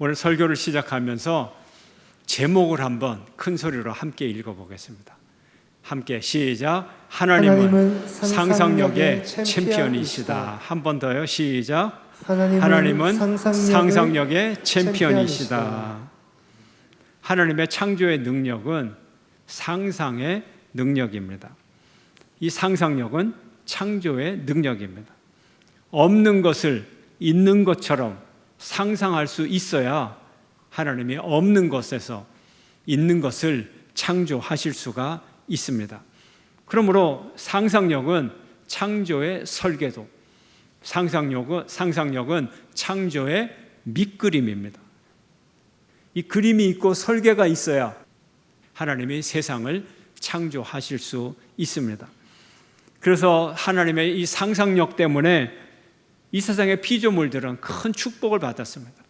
오늘 설교를 시작하면서 제목을 한번 큰 소리로 함께 읽어보겠습니다. 함께 시작. 하나님은 상상력의 챔피언이시다. 한 번 더요. 시작. 하나님은 상상력의 챔피언이시다. 하나님의 창조의 능력은 상상의 능력입니다. 이 상상력은 창조의 능력입니다. 없는 것을 있는 것처럼 상상할 수 있어야 하나님이 없는 것에서 있는 것을 창조하실 수가 있습니다. 그러므로 상상력은 창조의 설계도, 상상력은 창조의 밑그림입니다. 이 그림이 있고 설계가 있어야 하나님이 세상을 창조하실 수 있습니다. 그래서 하나님의 이 상상력 때문에 이 세상의 피조물들은 큰 축복을 받았습니다.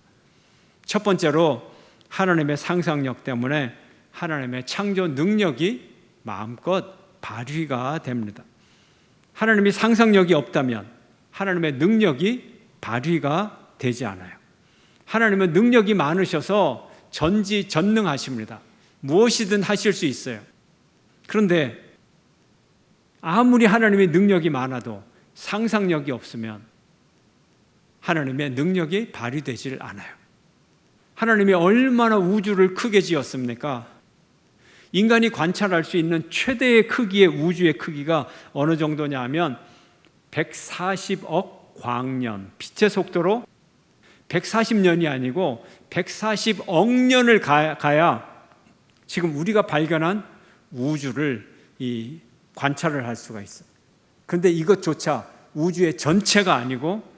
첫 번째로 하나님의 상상력 때문에 하나님의 창조 능력이 마음껏 발휘가 됩니다. 하나님이 상상력이 없다면 하나님의 능력이 발휘가 되지 않아요. 하나님은 능력이 많으셔서 전지전능하십니다. 무엇이든 하실 수 있어요. 그런데 아무리 하나님의 능력이 많아도 상상력이 없으면 하나님의 능력이 발휘되질 않아요. 하나님이 얼마나 우주를 크게 지었습니까? 인간이 관찰할 수 있는 최대의 크기의 우주의 크기가 어느 정도냐 하면 140억 광년, 빛의 속도로 140년이 아니고 140억 년을 가야 지금 우리가 발견한 우주를 관찰을 할 수가 있어요. 그런데 이것조차 우주의 전체가 아니고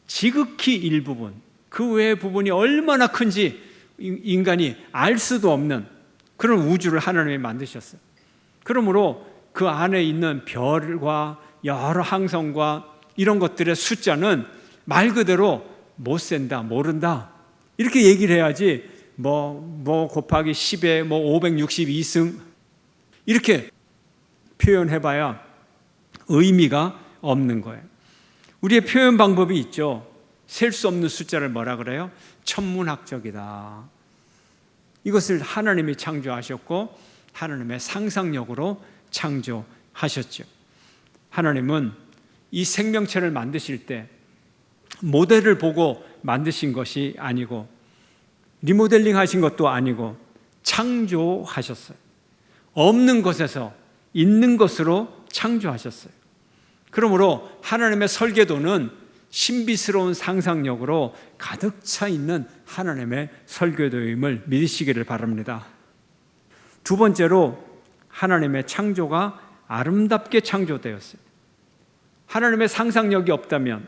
지극히 일부분, 그 외의 부분이 얼마나 큰지 인간이 알 수도 없는 그런 우주를 하나님이 만드셨어요. 그러므로 그 안에 있는 별과 여러 항성과 이런 것들의 숫자는 말 그대로 못 센다, 모른다 이렇게 얘기를 해야지 뭐 곱하기 10에 562승 이렇게 표현해봐야 의미가 없는 거예요. 우리의 표현 방법이 있죠. 셀 수 없는 숫자를 뭐라 그래요? 천문학적이다. 이것을 하나님이 창조하셨고 하나님의 상상력으로 창조하셨죠. 하나님은 이 생명체를 만드실 때 모델을 보고 만드신 것이 아니고 리모델링 하신 것도 아니고 창조하셨어요. 없는 것에서 있는 것으로 창조하셨어요. 그러므로 하나님의 설계도는 신비스러운 상상력으로 가득 차 있는 하나님의 설계도임을 믿으시기를 바랍니다. 두 번째로 하나님의 창조가 아름답게 창조되었어요. 하나님의 상상력이 없다면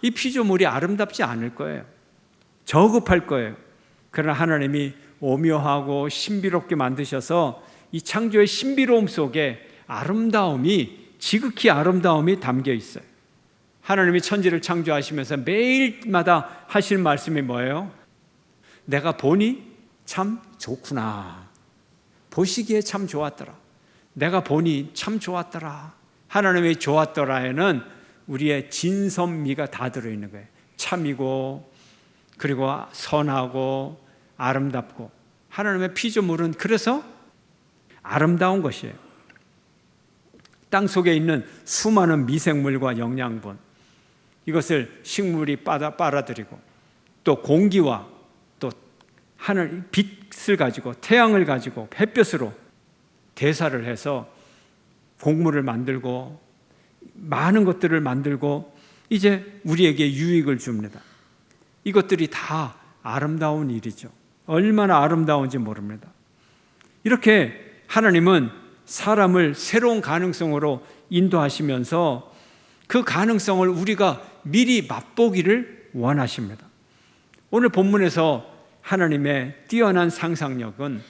이 피조물이 아름답지 않을 거예요. 저급할 거예요. 그러나 하나님이 오묘하고 신비롭게 만드셔서 이 창조의 신비로움 속에 지극히 아름다움이 담겨 있어요. 하나님이 천지를 창조하시면서 매일마다 하실 말씀이 뭐예요? 내가 보니 참 좋구나. 보시기에 참 좋았더라. 내가 보니 참 좋았더라. 하나님의 좋았더라에는 우리의 진선미가 다 들어있는 거예요. 참이고 그리고 선하고 아름답고 하나님의 피조물은 그래서 아름다운 것이에요. 땅 속에 있는 수많은 미생물과 영양분 이것을 식물이 빨아들이고 또 공기와 또 하늘 빛을 가지고 태양을 가지고 햇볕으로 대사를 해서 곡물을 만들고 많은 것들을 만들고 이제 우리에게 유익을 줍니다. 이것들이 다 아름다운 일이죠. 얼마나 아름다운지 모릅니다. 이렇게 하나님은 사람을 새로운 가능성으로 인도하시면서 그 가능성을 우리가 미리 맛보기를 원하십니다. 오늘 본문에서 하나님의 뛰어난 상상력은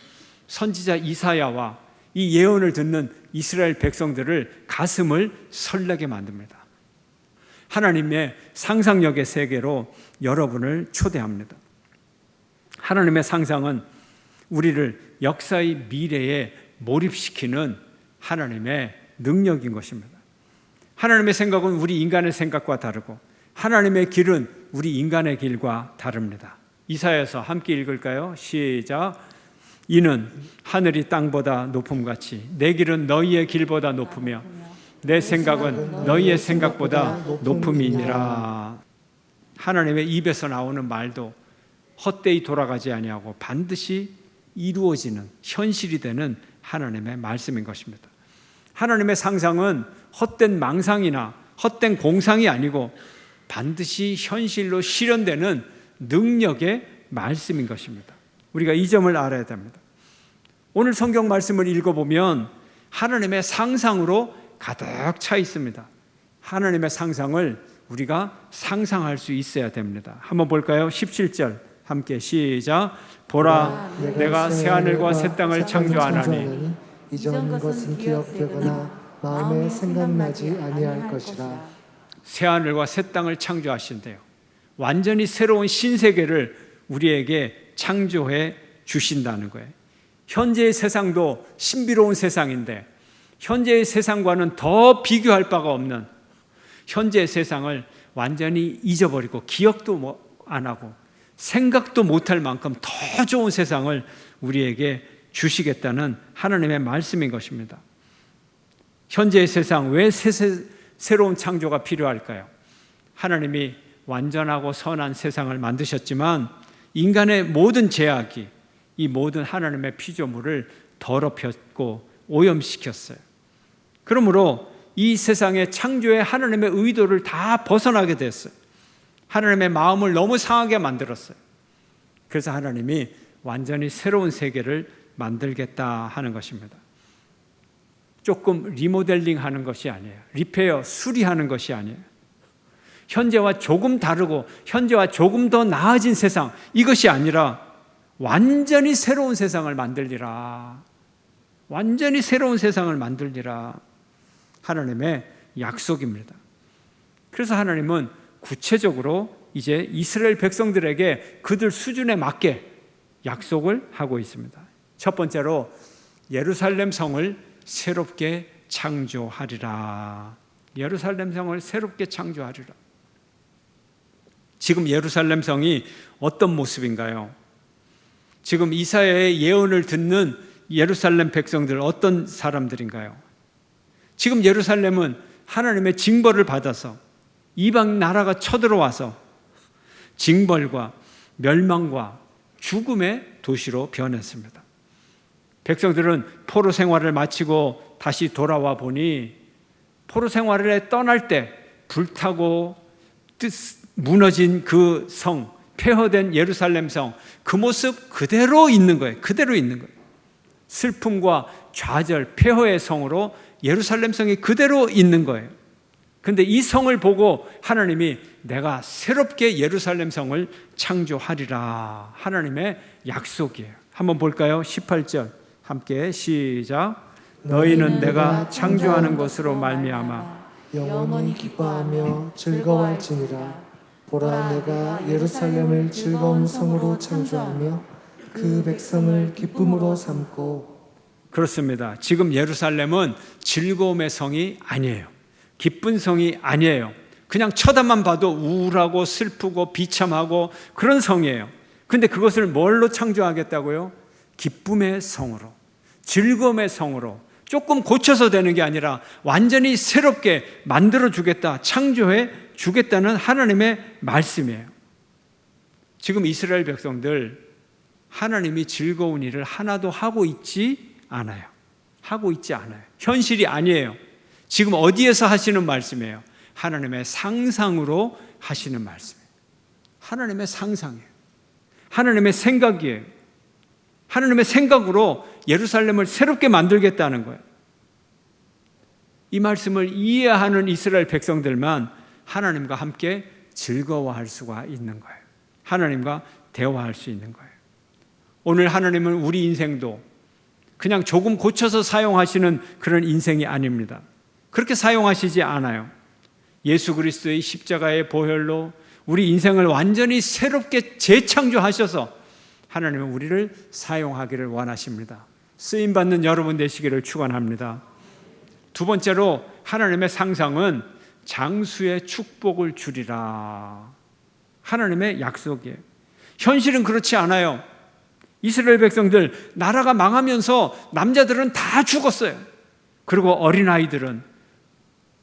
선지자 이사야와 이 예언을 듣는 이스라엘 백성들을 가슴을 설레게 만듭니다. 하나님의 상상력의 세계로 여러분을 초대합니다. 하나님의 상상은 우리를 역사의 미래에 몰입시키는 하나님의 능력인 것입니다. 하나님의 생각은 우리 인간의 생각과 다르고 하나님의 길은 우리 인간의 길과 다릅니다. 이사야서 함께 읽을까요? 시작. 이는 하늘이 땅보다 높음같이 내 길은 너희의 길보다 높으며 내 생각은 너희의 생각보다 높음이니라. 하나님의 입에서 나오는 말도 헛되이 돌아가지 아니하고 반드시 이루어지는, 현실이 되는 하나님의 말씀인 것입니다. 하나님의 상상은 헛된 망상이나 헛된 공상이 아니고 반드시 현실로 실현되는 능력의 말씀인 것입니다. 우리가 이 점을 알아야 됩니다. 오늘 성경 말씀을 읽어보면 하나님의 상상으로 가득 차 있습니다. 하나님의 상상을 우리가 상상할 수 있어야 됩니다. 한번 볼까요? 17절 함께 시작. 보라, 내가 새하늘과 새 땅을 창조하나니 이전 것은 기억되거나 마음에 생각나지 아니할 것이라. 새하늘과 새 땅을 창조하신대요. 완전히 새로운 신세계를 우리에게 창조해 주신다는 거예요. 현재의 세상도 신비로운 세상인데 현재의 세상과는 더 비교할 바가 없는, 현재의 세상을 완전히 잊어버리고 기억도 안 하고 생각도 못할 만큼 더 좋은 세상을 우리에게 주시겠다는 하나님의 말씀인 것입니다. 현재의 세상, 왜 새로운 창조가 필요할까요? 하나님이 완전하고 선한 세상을 만드셨지만 인간의 모든 죄악이 이 모든 하나님의 피조물을 더럽혔고 오염시켰어요. 그러므로 이 세상의 창조의 하나님의 의도를 다 벗어나게 됐어요. 하나님의 마음을 너무 상하게 만들었어요. 그래서 하나님이 완전히 새로운 세계를 만들겠다 하는 것입니다. 조금 리모델링 하는 것이 아니에요. 리페어, 수리하는 것이 아니에요. 현재와 조금 다르고 현재와 조금 더 나아진 세상, 이것이 아니라 완전히 새로운 세상을 만들리라. 완전히 새로운 세상을 만들리라. 하나님의 약속입니다. 그래서 하나님은 구체적으로 이제 이스라엘 백성들에게 그들 수준에 맞게 약속을 하고 있습니다. 첫 번째로 예루살렘 성을 새롭게 창조하리라. 예루살렘 성을 새롭게 창조하리라. 지금 예루살렘 성이 어떤 모습인가요? 지금 이사야의 예언을 듣는 예루살렘 백성들 어떤 사람들인가요? 지금 예루살렘은 하나님의 징벌을 받아서 이방 나라가 쳐들어와서 징벌과 멸망과 죽음의 도시로 변했습니다. 백성들은 포로 생활을 마치고 다시 돌아와 보니 포로 생활을 떠날 때 불타고 무너진 그 성, 폐허된 예루살렘 성, 그 모습 그대로 있는 거예요. 그대로 있는 거예요. 슬픔과 좌절, 폐허의 성으로 예루살렘 성이 그대로 있는 거예요. 근데 이 성을 보고 하나님이 내가 새롭게 예루살렘 성을 창조하리라. 하나님의 약속이에요. 한번 볼까요? 18절 함께 시작. 너희는 내가 창조하는 것으로 말미암아 영원히 기뻐하며 즐거워할지니라. 보라, 내가 예루살렘을 즐거운 성으로 창조하며 그 백성을 기쁨으로 삼고. 그렇습니다. 지금 예루살렘은 즐거움의 성이 아니에요. 기쁜 성이 아니에요. 그냥 쳐다만 봐도 우울하고 슬프고 비참하고 그런 성이에요. 근데 그것을 뭘로 창조하겠다고요? 기쁨의 성으로, 즐거움의 성으로, 조금 고쳐서 되는 게 아니라 완전히 새롭게 만들어 주겠다, 창조해 주겠다는 하나님의 말씀이에요. 지금 이스라엘 백성들 하나님이 즐거운 일을 하나도 하고 있지 않아요. 하고 있지 않아요. 현실이 아니에요. 지금 어디에서 하시는 말씀이에요? 하나님의 상상으로 하시는 말씀이에요. 하나님의 상상이에요. 하나님의 생각이에요. 하나님의 생각으로 예루살렘을 새롭게 만들겠다는 거예요. 이 말씀을 이해하는 이스라엘 백성들만 하나님과 함께 즐거워할 수가 있는 거예요. 하나님과 대화할 수 있는 거예요. 오늘 하나님은 우리 인생도 그냥 조금 고쳐서 사용하시는 그런 인생이 아닙니다. 그렇게 사용하시지 않아요. 예수 그리스도의 십자가의 보혈로 우리 인생을 완전히 새롭게 재창조하셔서 하나님은 우리를 사용하기를 원하십니다. 쓰임받는 여러분 되시기를 축원합니다. 두 번째로 하나님의 상상은 장수의 축복을 주리라. 하나님의 약속이에요. 현실은 그렇지 않아요. 이스라엘 백성들 나라가 망하면서 남자들은 다 죽었어요. 그리고 어린아이들은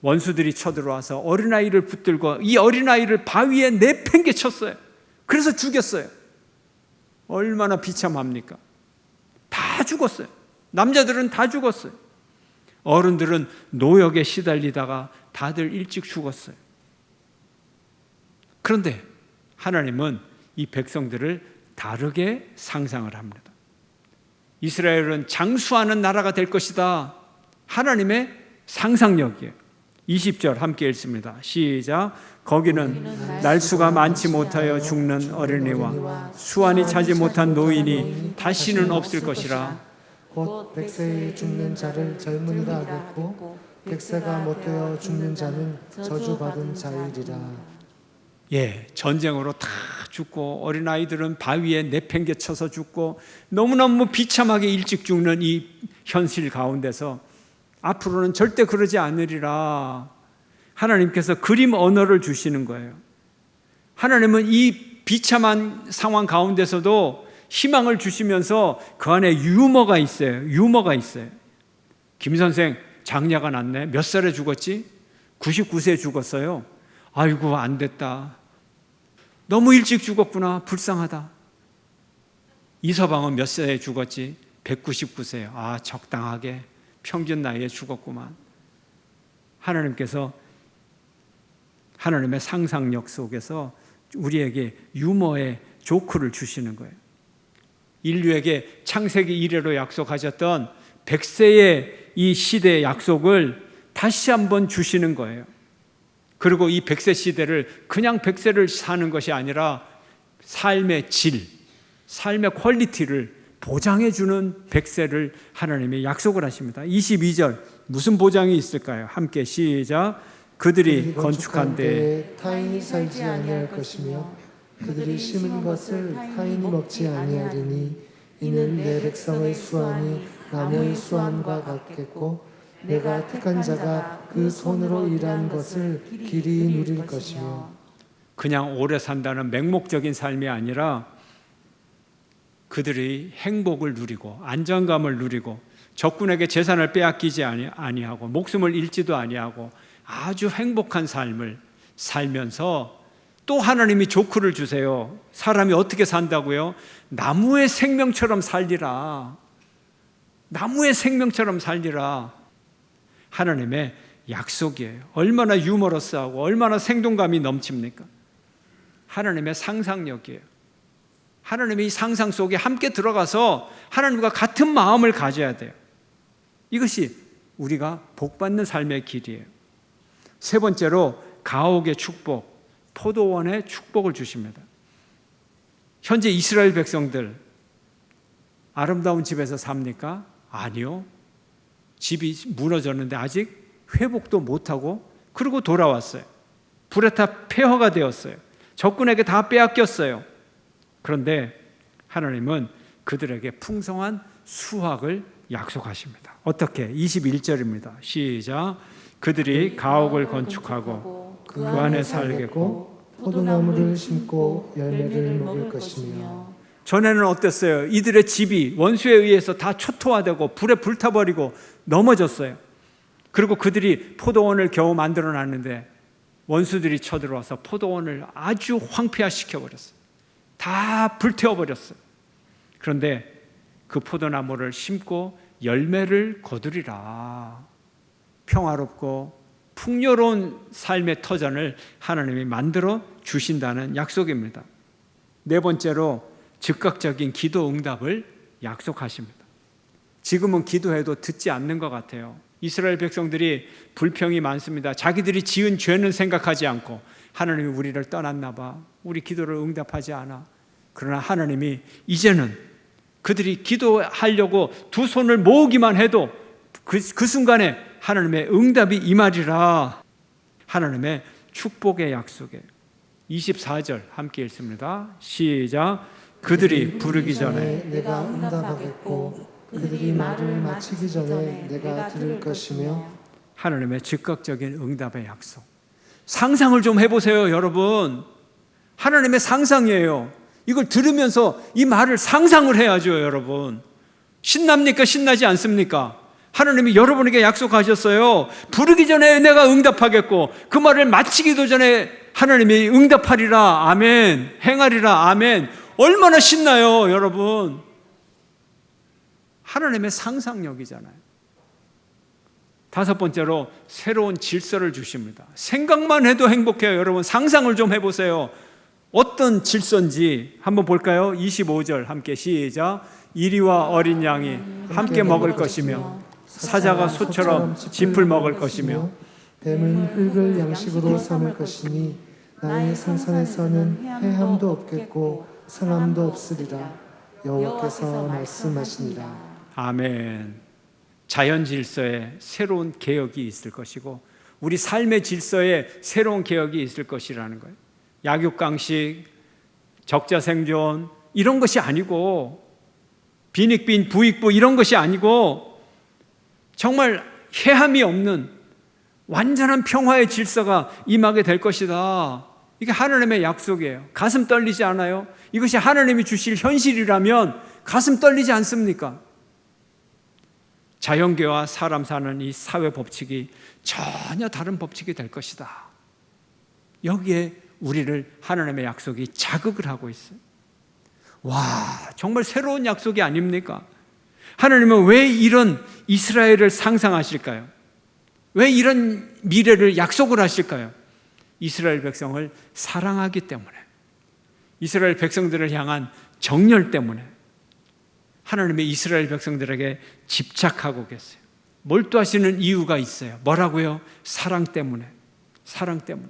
원수들이 쳐들어와서 어린아이를 붙들고 이 어린아이를 바위에 내팽개쳤어요. 그래서 죽였어요. 얼마나 비참합니까? 다 죽었어요. 남자들은 다 죽었어요. 어른들은 노역에 시달리다가 다들 일찍 죽었어요. 그런데 하나님은 이 백성들을 다르게 상상을 합니다. 이스라엘은 장수하는 나라가 될 것이다. 하나님의 상상력이에요. 20절 함께 읽습니다. 시작. 거기는 날수가 많지 못하여 죽는 어린이와 수완이 차지 못한 노인이 다시는 없을 것이라. 곧 100세에 죽는 자를 젊은이라 하겠고 100세가 못되어 죽는 자는 저주받은 자이리라. 예, 전쟁으로 다 죽고 어린아이들은 바위에 내팽개쳐서 죽고 너무너무 비참하게 일찍 죽는 이 현실 가운데서 앞으로는 절대 그러지 않으리라. 하나님께서 그림 언어를 주시는 거예요. 하나님은 이 비참한 상황 가운데서도 희망을 주시면서 그 안에 유머가 있어요. 유머가 있어요. 김 선생 장녀가 났네. 몇 살에 죽었지? 99세에 죽었어요. 아이고 안 됐다. 너무 일찍 죽었구나. 불쌍하다. 이서방은 몇 세에 죽었지? 199세요. 아 적당하게 평균 나이에 죽었구만. 하나님께서 하나님의 상상력 속에서 우리에게 유머의 조크를 주시는 거예요. 인류에게 창세기 이래로 약속하셨던 100세의 이 시대의 약속을 다시 한번 주시는 거예요. 그리고 이 100세 시대를 그냥 100세를 사는 것이 아니라 삶의 질, 삶의 퀄리티를 보장해주는 100세를 하나님이 약속을 하십니다. 22절 무슨 보장이 있을까요? 함께 시작. 그들이 건축한 데에 타인이 살지 아니할 것이며 그들이 심은 것을 타인이 먹지 아니하리니 이는 내 백성의 수완이 나무의 수완과 같겠고 내가 택한 자가 그 손으로 일한 것을 길이 누릴 것이며. 그냥 오래 산다는 맹목적인 삶이 아니라 그들이 행복을 누리고 안정감을 누리고 적군에게 재산을 빼앗기지 아니하고 목숨을 잃지도 아니하고 아주 행복한 삶을 살면서 또 하나님이 조크를 주세요. 사람이 어떻게 산다고요? 나무의 생명처럼 살리라. 나무의 생명처럼 살리라. 하나님의 약속이에요. 얼마나 유머러스하고 얼마나 생동감이 넘칩니까? 하나님의 상상력이에요. 하나님의 이 상상 속에 함께 들어가서 하나님과 같은 마음을 가져야 돼요. 이것이 우리가 복받는 삶의 길이에요. 세 번째로 가옥의 축복, 포도원의 축복을 주십니다. 현재 이스라엘 백성들 아름다운 집에서 삽니까? 아니요. 집이 무너졌는데 아직 회복도 못하고 그리고 돌아왔어요. 불에 타 폐허가 되었어요. 적군에게 다 빼앗겼어요. 그런데 하나님은 그들에게 풍성한 수확을 약속하십니다. 어떻게? 21절입니다. 시작. 그들이 가옥을 건축하고 그 안에 살겠고 포도나무를 심고 열매를 먹을 것이며. 전에는 어땠어요? 이들의 집이 원수에 의해서 다 초토화되고 불에 불타버리고 넘어졌어요. 그리고 그들이 포도원을 겨우 만들어 놨는데 원수들이 쳐들어와서 포도원을 아주 황폐화시켜버렸어요. 다 불태워버렸어요. 그런데 그 포도나무를 심고 열매를 거두리라. 평화롭고 풍요로운 삶의 터전을 하나님이 만들어 주신다는 약속입니다. 네 번째로 즉각적인 기도 응답을 약속하십니다. 지금은 기도해도 듣지 않는 것 같아요. 이스라엘 백성들이 불평이 많습니다. 자기들이 지은 죄는 생각하지 않고 하나님이 우리를 떠났나 봐. 우리 기도를 응답하지 않아. 그러나 하나님이 이제는 그들이 기도하려고 두 손을 모으기만 해도 그 순간에 하나님의 응답이 임하리라. 하나님의 축복의 약속이에요. 24절 함께 읽습니다. 시작. 그들이 부르기 전에 내가 응답하겠고 그들이 말을 마치기 전에 내가 들을 것이며. 하나님의 즉각적인 응답의 약속. 상상을 좀 해보세요, 여러분. 하나님의 상상이에요. 이걸 들으면서 이 말을 상상을 해야죠, 여러분. 신납니까? 신나지 않습니까? 하나님이 여러분에게 약속하셨어요. 부르기 전에 내가 응답하겠고 그 말을 마치기도 전에 하나님이 응답하리라. 아멘. 행하리라. 아멘. 얼마나 신나요, 여러분. 하나님의 상상력이잖아요. 다섯 번째로 새로운 질서를 주십니다. 생각만 해도 행복해요. 여러분 상상을 좀 해보세요. 어떤 질서인지 한번 볼까요? 25절 함께 시작. 이리와 어린 양이 함께 먹을 것이며 사자가 소처럼 짚을 먹을 것이며 뱀은 흙을 양식으로 삼을 것이니 나의 생산에서는 해함도 없겠고 상함도 없으리라. 여호와께서 말씀하시니라. 아멘. 자연 질서에 새로운 개혁이 있을 것이고 우리 삶의 질서에 새로운 개혁이 있을 것이라는 거예요. 약육강식, 적자생존 이런 것이 아니고 빈익빈 부익부 이런 것이 아니고 정말 해함이 없는 완전한 평화의 질서가 임하게 될 것이다. 이게 하나님의 약속이에요. 가슴 떨리지 않아요? 이것이 하나님이 주실 현실이라면 가슴 떨리지 않습니까? 자연계와 사람 사는 이 사회 법칙이 전혀 다른 법칙이 될 것이다. 여기에 우리를 하나님의 약속이 자극을 하고 있어요. 와, 정말 새로운 약속이 아닙니까? 하나님은 왜 이런 이스라엘을 상상하실까요? 왜 이런 미래를 약속을 하실까요? 이스라엘 백성을 사랑하기 때문에, 이스라엘 백성들을 향한 정열 때문에 하나님의 이스라엘 백성들에게 집착하고 계세요. 몰두하시는 이유가 있어요. 뭐라고요? 사랑 때문에. 사랑 때문에.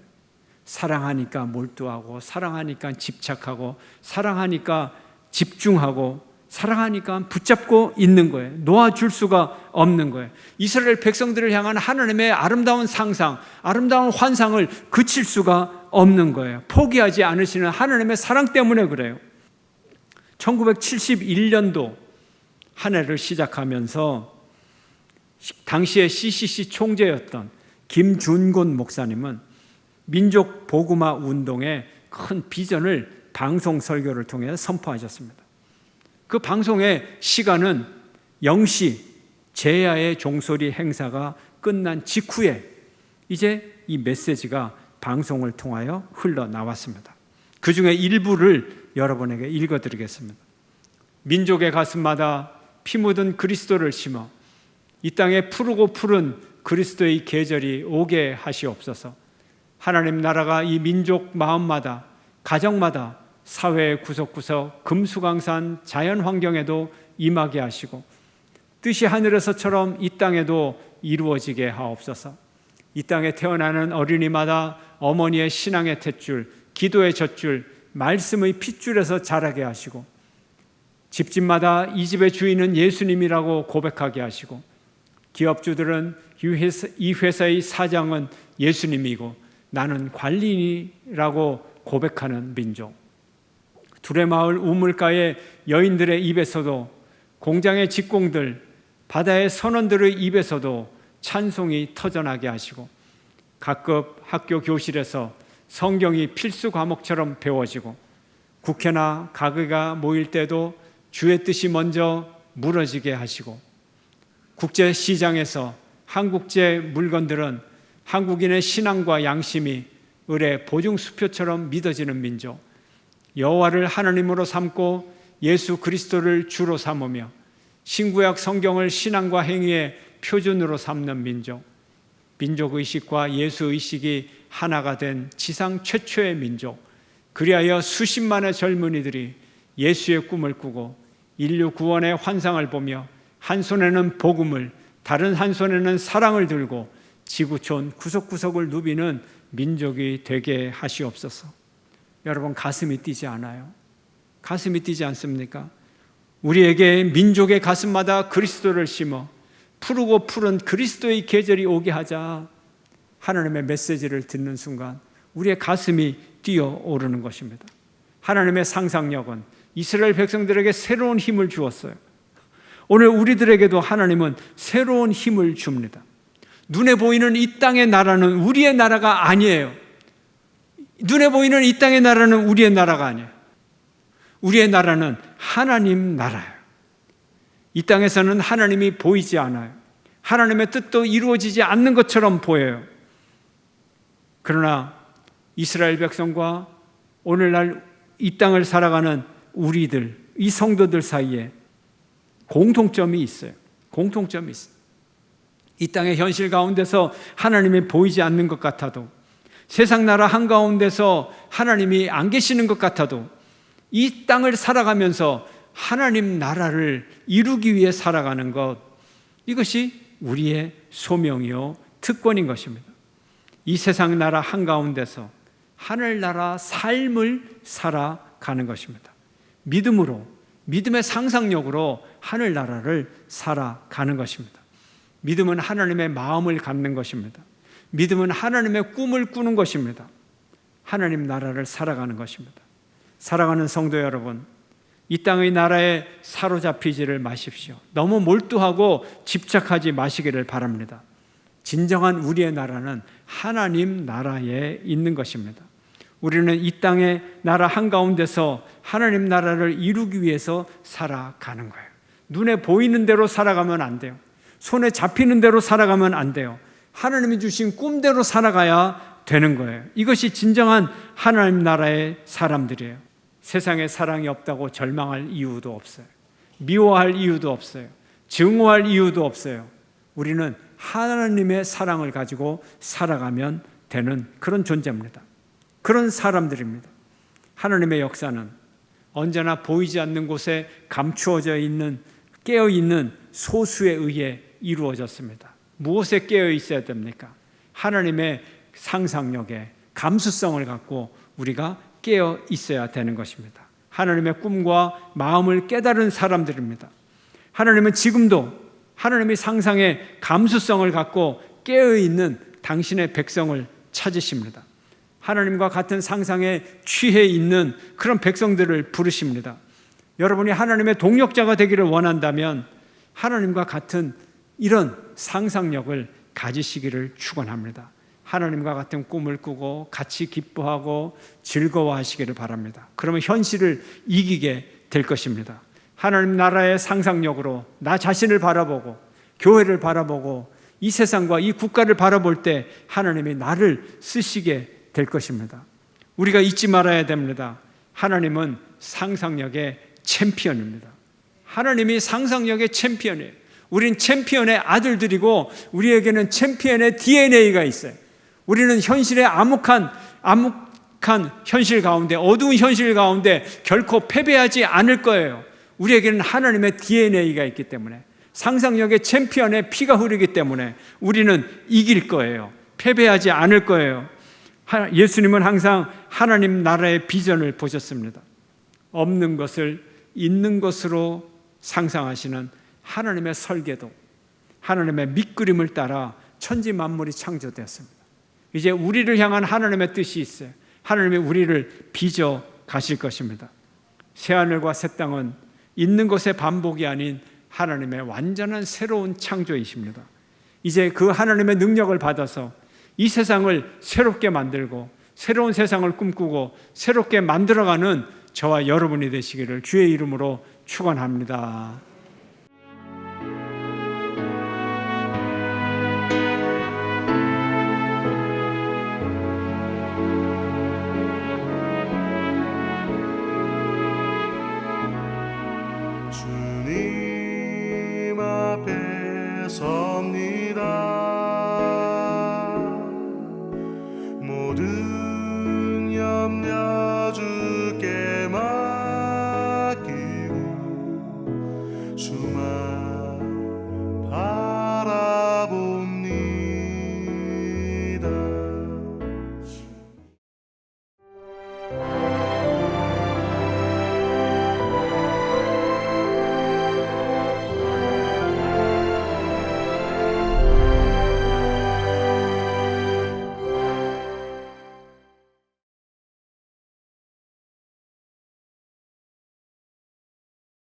사랑하니까 몰두하고, 사랑하니까 집착하고, 사랑하니까 집중하고, 사랑하니까 붙잡고 있는 거예요. 놓아줄 수가 없는 거예요. 이스라엘 백성들을 향한 하나님의 아름다운 상상, 아름다운 환상을 그칠 수가 없는 거예요. 포기하지 않으시는 하나님의 사랑 때문에 그래요. 1971년도 한 해를 시작하면서 당시의 CCC 총재였던 김준곤 목사님은 민족 복음화 운동의 큰 비전을 방송 설교를 통해 선포하셨습니다. 그 방송의 시간은 0시 제야의 종소리 행사가 끝난 직후에 이제 이 메시지가 방송을 통하여 흘러나왔습니다. 그 중에 일부를 여러분에게 읽어드리겠습니다. 민족의 가슴마다 피 묻은 그리스도를 심어 이 땅에 푸르고 푸른 그리스도의 계절이 오게 하시옵소서. 하나님 나라가 이 민족 마음마다, 가정마다, 사회의 구석구석, 금수강산, 자연환경에도 임하게 하시고 뜻이 하늘에서처럼 이 땅에도 이루어지게 하옵소서. 이 땅에 태어나는 어린이마다 어머니의 신앙의 탯줄, 기도의 젖줄, 말씀의 핏줄에서 자라게 하시고 집집마다 이 집의 주인은 예수님이라고 고백하게 하시고 기업주들은 이 회사의 사장은 예수님이고 나는 관리인이라고 고백하는 민족. 두레마을 우물가의 여인들의 입에서도 공장의 직공들, 바다의 선원들의 입에서도 찬송이 터져나게 하시고 각급 학교 교실에서 성경이 필수 과목처럼 배워지고 국회나 가게가 모일 때도 주의 뜻이 먼저 물어지게 하시고 국제시장에서 한국제 물건들은 한국인의 신앙과 양심이 을의 보증수표처럼 믿어지는 민족, 여호와를 하나님으로 삼고 예수 그리스도를 주로 삼으며 신구약 성경을 신앙과 행위의 표준으로 삼는 민족, 민족의식과 예수의식이 하나가 된 지상 최초의 민족, 그리하여 수십만의 젊은이들이 예수의 꿈을 꾸고 인류 구원의 환상을 보며 한 손에는 복음을, 다른 한 손에는 사랑을 들고 지구촌 구석구석을 누비는 민족이 되게 하시옵소서. 여러분 가슴이 뛰지 않아요? 가슴이 뛰지 않습니까? 우리에게 민족의 가슴마다 그리스도를 심어 푸르고 푸른 그리스도의 계절이 오게 하자. 하나님의 메시지를 듣는 순간 우리의 가슴이 뛰어오르는 것입니다. 하나님의 상상력은 이스라엘 백성들에게 새로운 힘을 주었어요. 오늘 우리들에게도 하나님은 새로운 힘을 줍니다. 눈에 보이는 이 땅의 나라는 우리의 나라가 아니에요. 눈에 보이는 이 땅의 나라는 우리의 나라가 아니에요. 우리의 나라는 하나님 나라예요. 이 땅에서는 하나님이 보이지 않아요. 하나님의 뜻도 이루어지지 않는 것처럼 보여요. 그러나 이스라엘 백성과 오늘날 이 땅을 살아가는 우리들, 이 성도들 사이에 공통점이 있어요. 공통점이 있어요. 이 땅의 현실 가운데서 하나님이 보이지 않는 것 같아도, 세상 나라 한가운데서 하나님이 안 계시는 것 같아도, 이 땅을 살아가면서 하나님 나라를 이루기 위해 살아가는 것, 이것이 우리의 소명이요 특권인 것입니다. 이 세상 나라 한가운데서 하늘나라 삶을 살아가는 것입니다. 믿음으로, 믿음의 상상력으로 하늘나라를 살아가는 것입니다. 믿음은 하나님의 마음을 갖는 것입니다. 믿음은 하나님의 꿈을 꾸는 것입니다. 하나님 나라를 살아가는 것입니다. 살아가는 성도 여러분, 이 땅의 나라에 사로잡히지를 마십시오. 너무 몰두하고 집착하지 마시기를 바랍니다. 진정한 우리의 나라는 하나님 나라에 있는 것입니다. 우리는 이 땅의 나라 한가운데서 하나님 나라를 이루기 위해서 살아가는 거예요. 눈에 보이는 대로 살아가면 안 돼요. 손에 잡히는 대로 살아가면 안 돼요. 하나님이 주신 꿈대로 살아가야 되는 거예요. 이것이 진정한 하나님 나라의 사람들이에요. 세상에 사랑이 없다고 절망할 이유도 없어요. 미워할 이유도 없어요. 증오할 이유도 없어요. 우리는 하나님의 사랑을 가지고 살아가면 되는 그런 존재입니다. 그런 사람들입니다. 하나님의 역사는 언제나 보이지 않는 곳에 감추어져 있는, 깨어 있는 소수에 의해 이루어졌습니다. 무엇에 깨어 있어야 됩니까? 하나님의 상상력에, 감수성을 갖고 우리가 깨어 있어야 되는 것입니다. 하나님의 꿈과 마음을 깨달은 사람들입니다. 하나님은 지금도 하나님의 상상의 감수성을 갖고 깨어 있는 당신의 백성을 찾으십니다. 하나님과 같은 상상에 취해 있는 그런 백성들을 부르십니다. 여러분이 하나님의 동역자가 되기를 원한다면 하나님과 같은 이런 상상력을 가지시기를 축원합니다. 하나님과 같은 꿈을 꾸고 같이 기뻐하고 즐거워하시기를 바랍니다. 그러면 현실을 이기게 될 것입니다. 하나님 나라의 상상력으로 나 자신을 바라보고 교회를 바라보고 이 세상과 이 국가를 바라볼 때 하나님이 나를 쓰시게 될 것입니다. 우리가 잊지 말아야 됩니다. 하나님은 상상력의 챔피언입니다. 하나님이 상상력의 챔피언이에요. 우린 챔피언의 아들들이고 우리에게는 챔피언의 DNA가 있어요. 우리는 현실의 암묵한 현실 가운데, 어두운 현실 가운데 결코 패배하지 않을 거예요. 우리에게는 하나님의 DNA가 있기 때문에, 상상력의 챔피언의 피가 흐르기 때문에 우리는 이길 거예요. 패배하지 않을 거예요. 예수님은 항상 하나님 나라의 비전을 보셨습니다. 없는 것을 있는 것으로 상상하시는 하나님의 설계도, 하나님의 밑그림을 따라 천지 만물이 창조되었습니다. 이제 우리를 향한 하나님의 뜻이 있어요. 하나님이 우리를 빚어 가실 것입니다. 새하늘과 새 땅은 있는 것의 반복이 아닌 하나님의 완전한 새로운 창조이십니다. 이제 그 하나님의 능력을 받아서 이 세상을 새롭게 만들고 새로운 세상을 꿈꾸고 새롭게 만들어가는 저와 여러분이 되시기를 주의 이름으로 축원합니다. 주님 앞에서